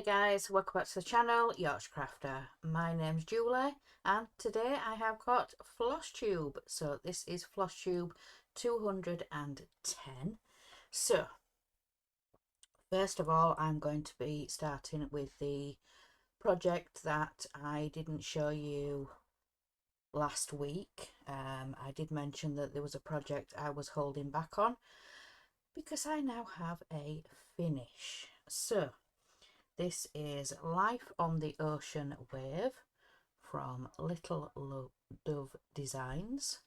Hey guys, welcome back to the channel, Yorkshire Crafter. My name's Julie and today I have got Flosstube. So this is Flosstube 210. So first of all, I'm going to be starting with the project that I didn't show you last week. I did mention that there was a project I was holding back on because I now have a finish. So this is Life on the Ocean Wave from Little Dove Designs.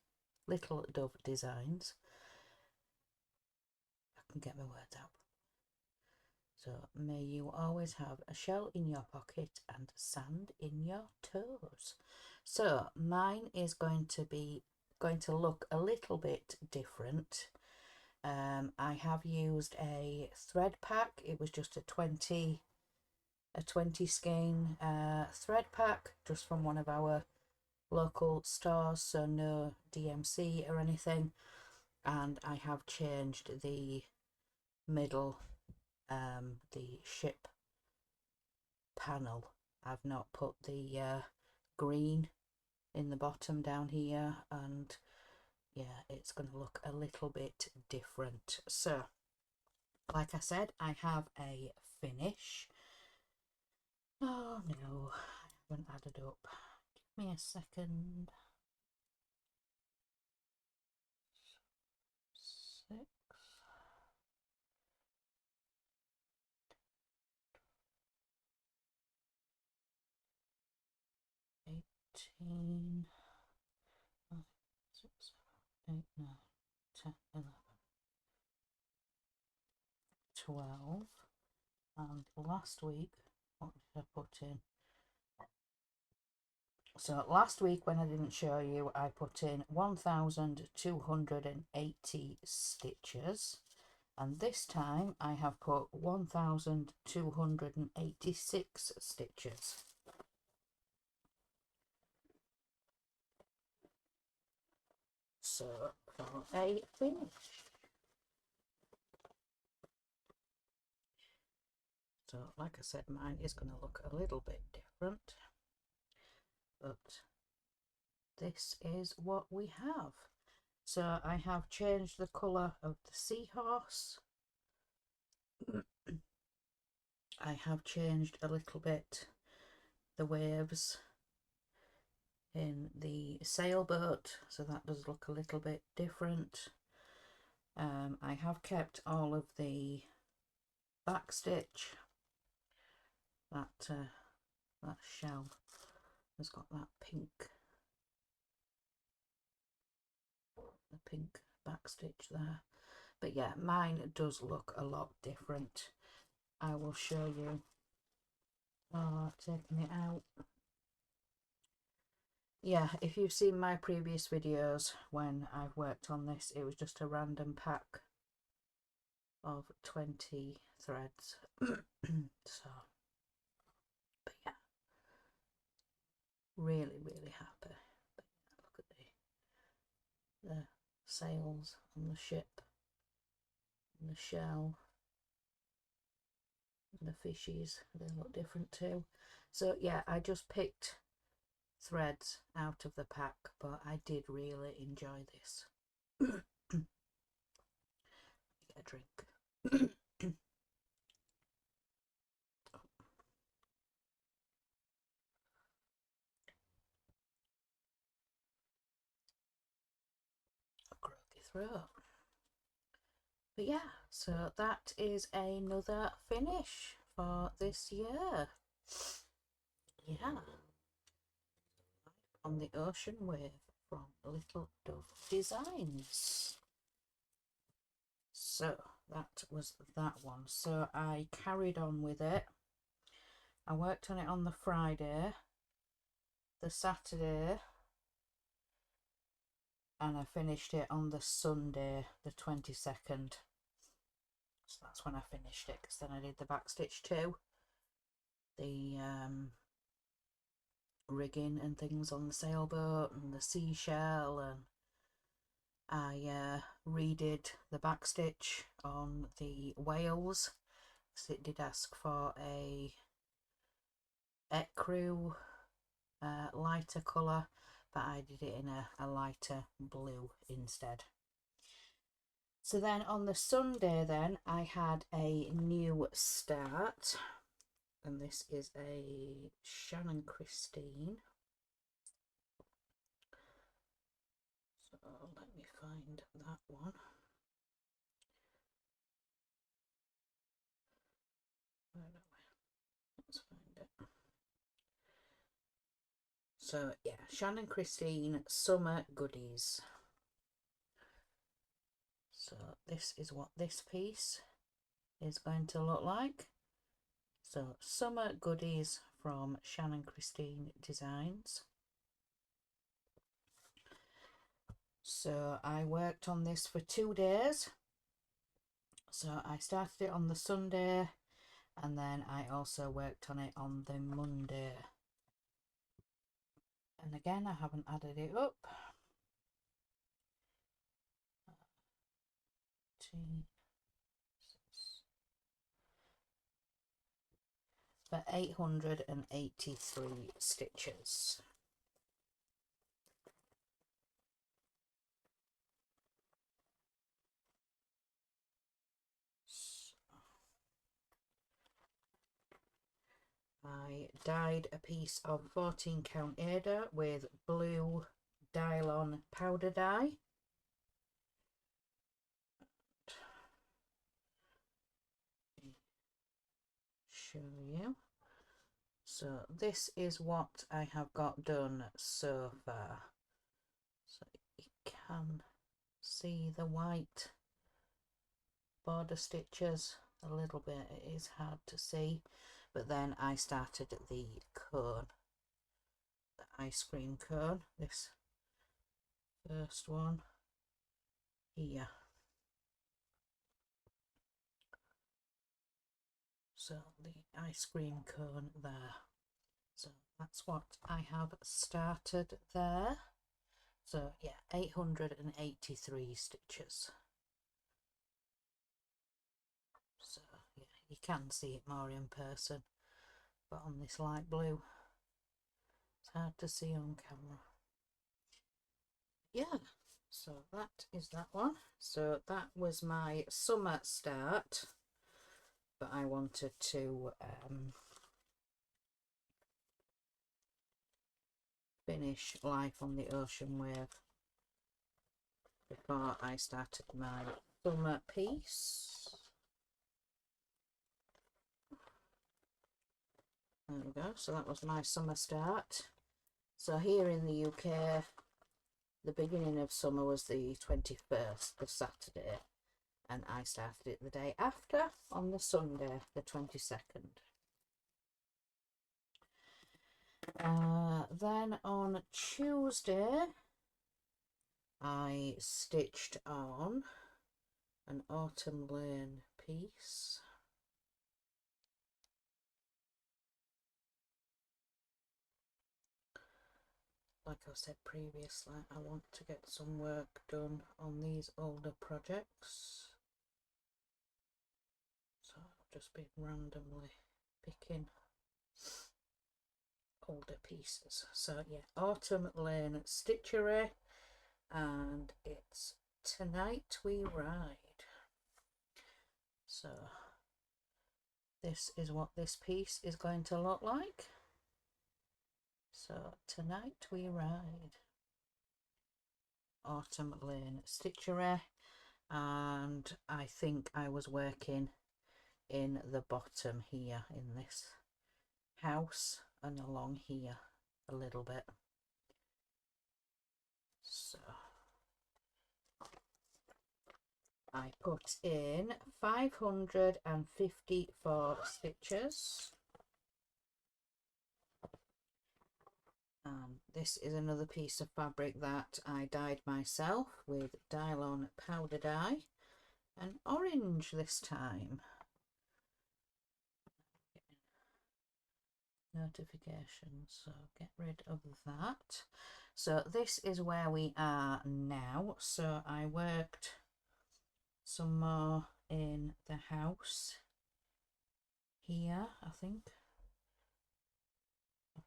Little Dove Designs. I can get my words out. So, may you always have a shell in your pocket and sand in your toes. So, mine is going to look a little bit different. I have used a thread pack. It was just a 20 skein thread pack, just from one of our local stores, so no DMC or anything. And I have changed the middle, the ship panel. I've not put the green in the bottom down here, and yeah, it's going to look a little bit different. So like I said, I have a finish. Oh no, I haven't added up. Give me a second. 6, 18, 5, 6, 7, 8, 9, 10, 11, 12. And last week, what did I put in? So last week, when I didn't show you, I put in 1,280 stitches, and this time I have put 1,286 stitches. So for a finish. So like I said, mine is going to look a little bit different, but this is what we have. So I have changed the colour of the seahorse. I have changed a little bit the waves in the sailboat, so that does look a little bit different. I have kept all of the backstitch. That shell has got that pink backstitch there, but yeah, mine does look a lot different. I will show you. Taking it out. Yeah, if you've seen my previous videos when I've worked on this, it was just a random pack of 20 threads. So, but yeah, really happy. But yeah, look at the sails on the ship, and the shell, and the fishies. They look different too. So yeah, I just picked threads out of the pack, but I did really enjoy this. Get a drink. A croaky throat. But yeah, so that is another finish for this year. Yeah. On the Ocean Wave from Little Dove Designs. So that was that one. So I carried on with it. I worked on it on the Friday, the Saturday, and I finished it on the Sunday, the 22nd. So that's when I finished it, because then I did the backstitch too, the rigging and things on the sailboat and the seashell, and I redid the backstitch on the whales, because it did ask for a ecru lighter colour, but I did it in a lighter blue instead. So then on the Sunday then I had a new start, and this is a Shannon Christine. So let me find that one. Where are we? Let's find it. So yeah, Shannon Christine Summer Goodies. So this is what this piece is going to look like. So Summer Goodies from Shannon Christine Designs. So I worked on this for 2 days. So I started it on the Sunday, and then I also worked on it on the Monday. And again, I haven't added it up. For 883 stitches. I dyed a piece of 14 count Ada with blue Dylon powder dye. Show you. So this is what I have got done so far. So you can see the white border stitches a little bit. It is hard to see, but then I started the cone, the ice cream cone, this first one here. So the ice cream cone there. So that's what I have started there. So yeah, 883 stitches. So yeah, you can see it more in person, but on this light blue it's hard to see on camera. Yeah, so that is that one. So that was my summer start, but I wanted to finish Life on the Ocean Wave before I started my summer piece. There we go. So that was my summer start. So here in the UK, the beginning of summer was the 21st, the Saturday, and I started it the day after on the Sunday, the 22nd. Then on Tuesday I stitched on an Autumn Lane piece. Like I said previously, I want to get some work done on these older projects, so I've just been randomly picking older pieces. So yeah, Autumn Lane Stitchery, and it's Tonight We Ride. So this is what this piece is going to look like. So Tonight We Ride, Autumn Lane Stitchery, and I think I was working in the bottom here in this house and along here a little bit. So I put in 554 stitches, and this is another piece of fabric that I dyed myself with Dylon powder dye, and orange this time. Notifications, so get rid of that. So this is where we are now. So I worked some more in the house here, I think.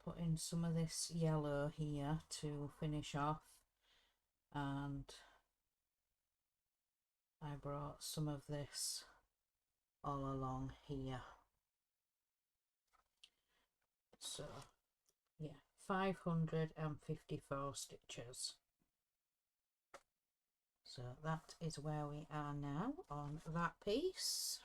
put in some of this yellow here to finish off, and I brought some of this all along here. So yeah, 554 stitches. So that is where we are now on that piece.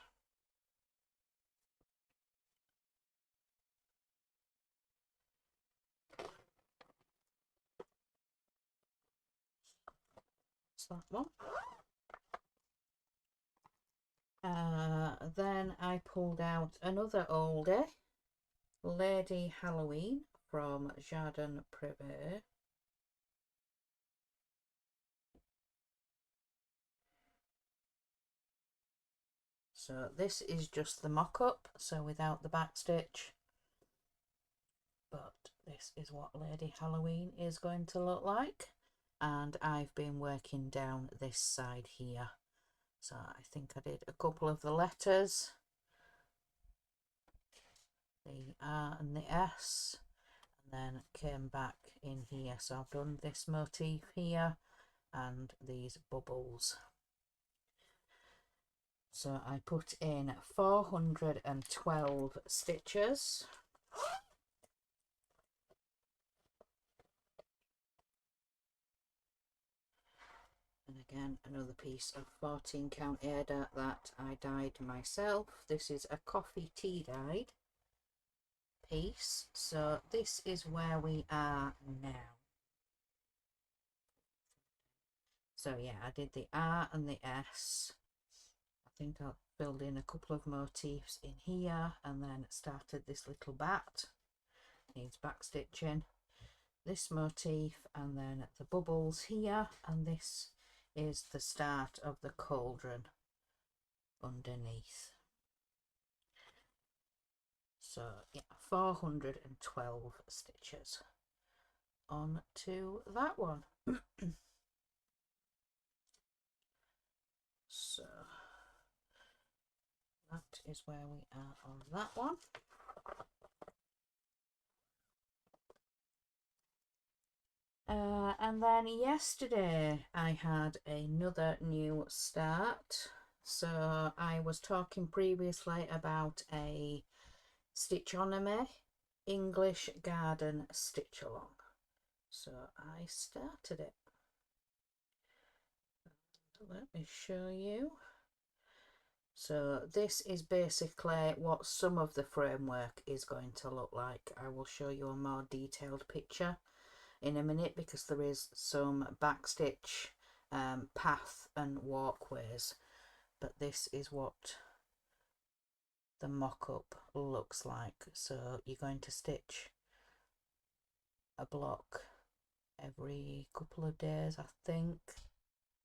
That's that one. Then I pulled out another oldie, Lady Halloween from Jardin Privé. So this is just the mock-up, so without the back stitch. But this is what Lady Halloween is going to look like. And I've been working down this side here. So I think I did a couple of the letters. The R and the S. And then came back in here. So I've done this motif here and these bubbles. So I put in 412 stitches. And again, another piece of 14 count Aida that I dyed myself. This is a coffee tea dyed piece. So this is where we are now. So yeah, I did the R and the S. I think I filled in a couple of motifs in here and then started this little bat. Needs back stitching. This motif and then the bubbles here, and this is the start of the cauldron underneath. So yeah, 412 stitches on to that one. So that is where we are on that one. And then yesterday I had another new start. So I was talking previously about a Stitchonomy English Garden Stitch Along. So I started it. Let me show you. So this is basically what some of the framework is going to look like. I will show you a more detailed picture in a minute because there is some backstitch path and walkways, but this is what the mock-up looks like. So you're going to stitch a block every couple of days, I think,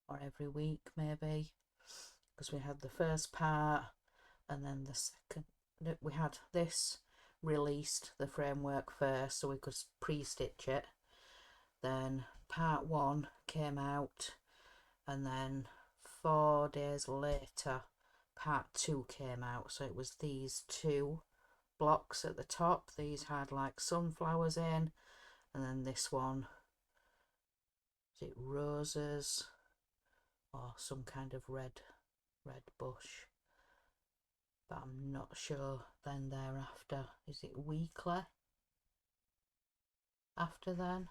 or every week maybe, because we had the first part and then the second. We had this released, the framework first, so we could pre-stitch it. Then part 1 came out, and then 4 days later part 2 came out. So it was these 2 blocks at the top. These had like sunflowers in, and then this one, is it roses or some kind of red bush, but I'm not sure. Then thereafter, is it weekly after then?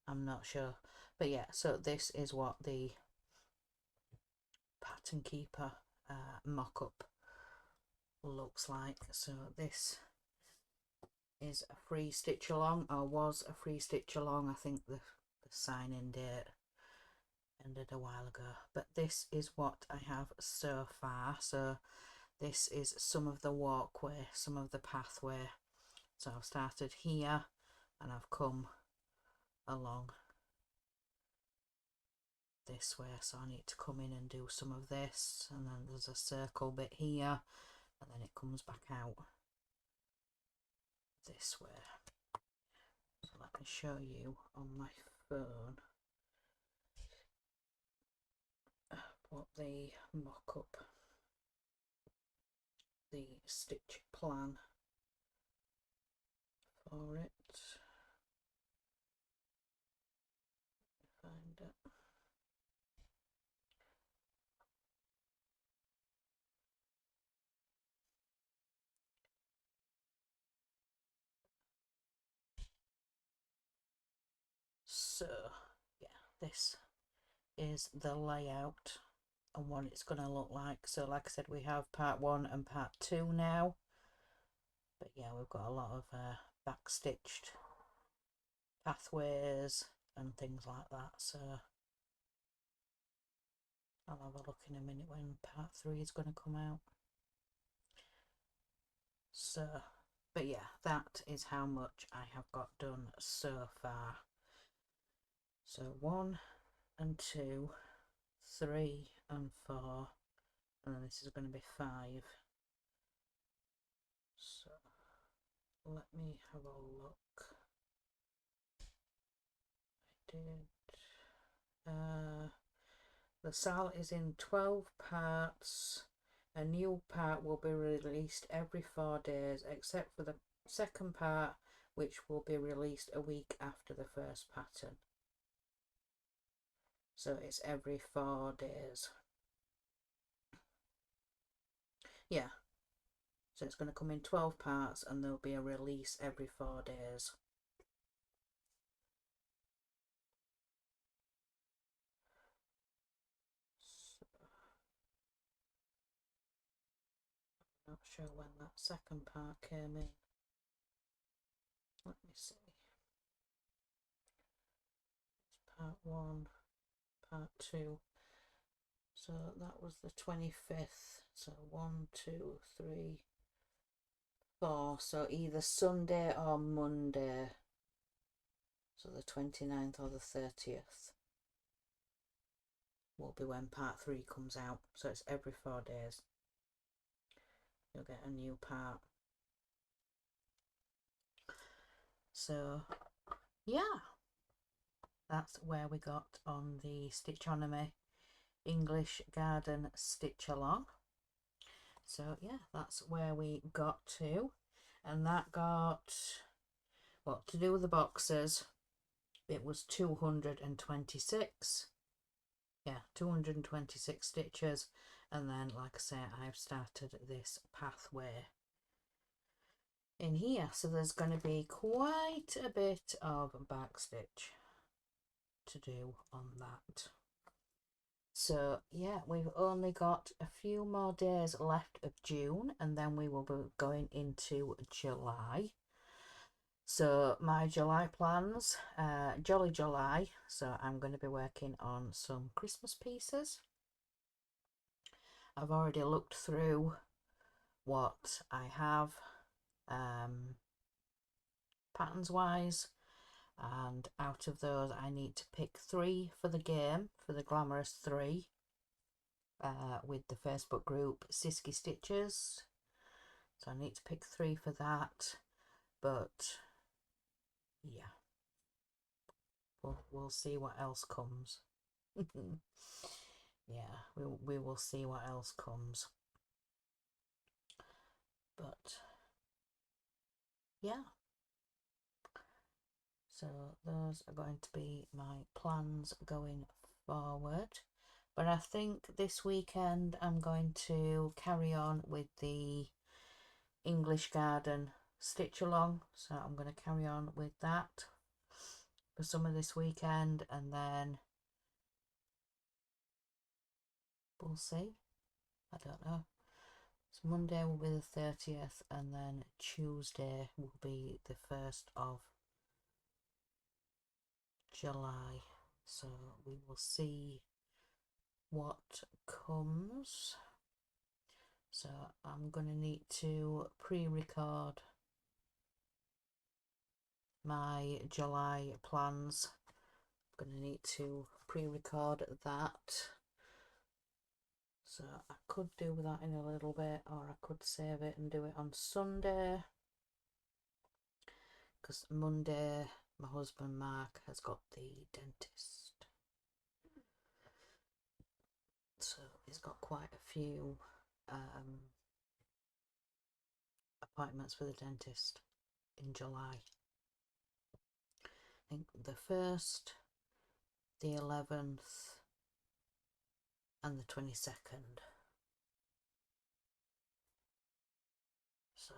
I'm not sure, but yeah, so this is what the Pattern Keeper mock-up looks like. So this is a free stitch along, or was a free stitch along. I think the sign-in date ended a while ago, but this is what I have so far. So this is some of the walkway, some of the pathway. So I've started here and I've come along this way, so I need to come in and do some of this, and then there's a circle bit here, and then it comes back out this way. So let me show you on my phone what the mock-up, the stitch plan for it So yeah, this is the layout and what it's going to look like. So like I said, we have part 1 and part 2 now, but yeah, we've got a lot of back stitched pathways and things like that. So I'll have a look in a minute when part 3 is going to come out. So, but yeah, that is how much I have got done so far. So 1 and 2, 3 and 4, and then this is going to be 5. So let me have a look. I did the SAL is in 12 parts. A new part will be released every 4 days, except for the second part, which will be released a week after the first pattern. So it's every 4 days. Yeah. So it's going to come in 12 parts and there'll be a release every 4 days. I'm not sure when that second part came in. Let me see. It's part 1, part 2. So that was the 25th. So 1, 2, 3, 4. So either Sunday or Monday. So the 29th or the 30th will be when part 3 comes out. So it's every 4 days. You'll get a new part. So yeah, that's where we got on the Stitchonomy English Garden Stitch Along. So yeah, that's where we got to, and that got, well, to do with the boxes, it was 226. Yeah, 226 stitches, and then like I say, I've started this pathway in here, so there's going to be quite a bit of back stitch to do on that. So yeah, we've only got a few more days left of June, and then we will be going into July. So my July plans, Jolly July, so I'm going to be working on some Christmas pieces. I've already looked through what I have patterns wise, and out of those I need to pick 3 for the game, for the Glamorous 3, with the Facebook group Sisky Stitches. So I need to pick 3 for that, but yeah, we'll see what else comes. Yeah, we will see what else comes. But yeah, so those are going to be my plans going forward. But I think this weekend I'm going to carry on with the English Garden Stitch Along. So I'm going to carry on with that for some of this weekend, and then we'll see. I don't know. So Monday will be the 30th, and then Tuesday will be the 1st of July. So we will see what comes. So I'm going to need to pre-record my July plans. I'm going to need to pre-record that. So I could do that in a little bit, or I could save it and do it on Sunday, because Monday my husband Mark has got the dentist. So he's got quite a few appointments for the dentist in July. I think the 1st, the 11th and the 22nd. So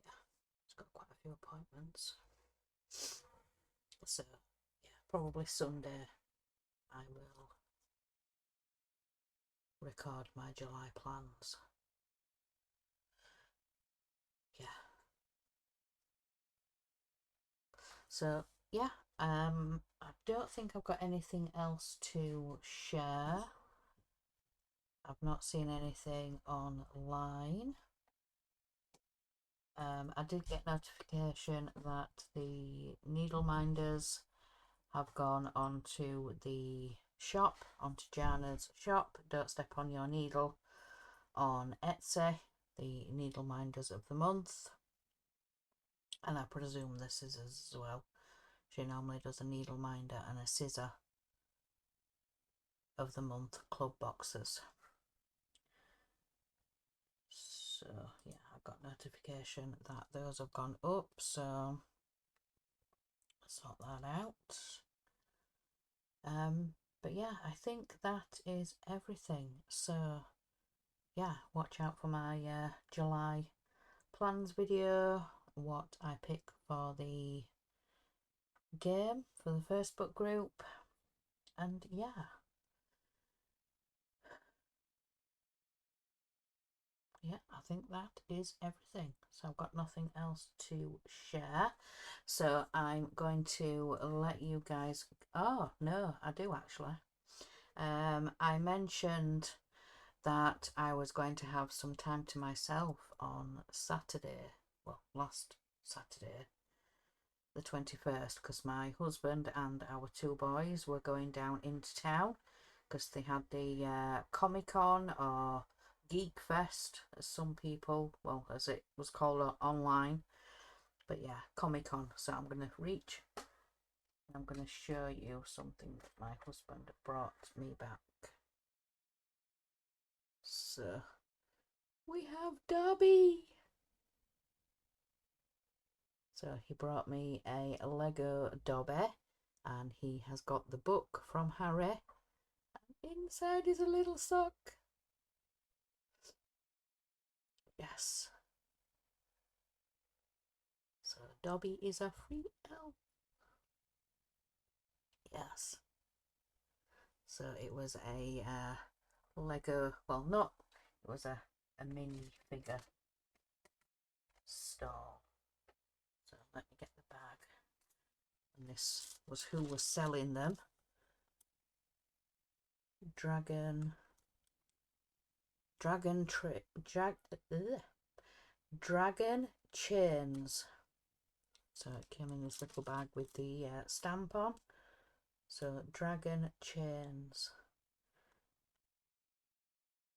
yeah, he's got quite a few appointments. So yeah, probably Sunday I will record my July plans. Yeah. So yeah, I don't think I've got anything else to share. I've not seen anything online. I did get notification that the needle minders have gone onto the shop, onto Jana's shop. Don't Step on Your Needle on Etsy, the needle minders of the month. And I presume the scissors as well. She normally does a needle minder and a scissor of the month club boxes. So yeah, I got notification that those have gone up, so sort that out. But yeah, I think that is everything. So yeah, watch out for my July plans video, what I pick for the game for the Facebook group, and yeah, I think that is everything. So I've got nothing else to share, so I'm going to let you guys, oh no, I do actually. I mentioned that I was going to have some time to myself on Saturday, well, last Saturday, the 21st, because my husband and our two boys were going down into town because they had the Comic-Con or Geek Fest, as some people, well, as it was called online, but yeah, Comic-Con. So I'm going to reach, I'm going to show you something that my husband brought me back. So we have Dobby. So he brought me a Lego Dobby, and he has got the book from Harry. Inside is a little sock. Yes. So Dobby is a free elf. Yes. So it was a Lego, well, not, it was a mini figure store. So let me get the bag. And this was who was selling them. Dragon Chains. So it came in this little bag with the stamp on. So Dragon Chains.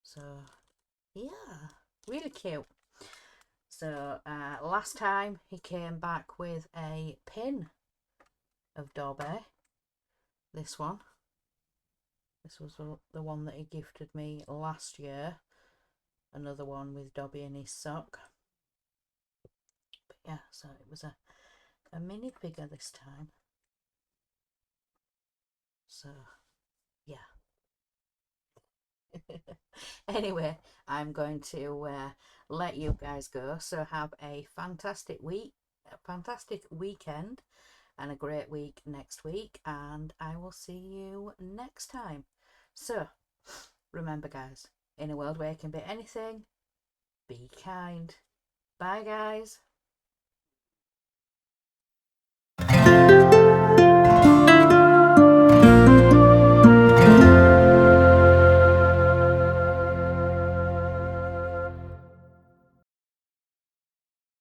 So yeah, really cute. So last time he came back with a pin of Dobby. This one. This was the one that he gifted me last year. Another one with Dobby in his sock. But yeah, so it was a mini figure this time. So yeah. Anyway, I'm going to let you guys go. So have a fantastic week, a fantastic weekend, and a great week next week. And I will see you next time. So remember, guys, in a world where it can be anything, be kind. Bye, guys.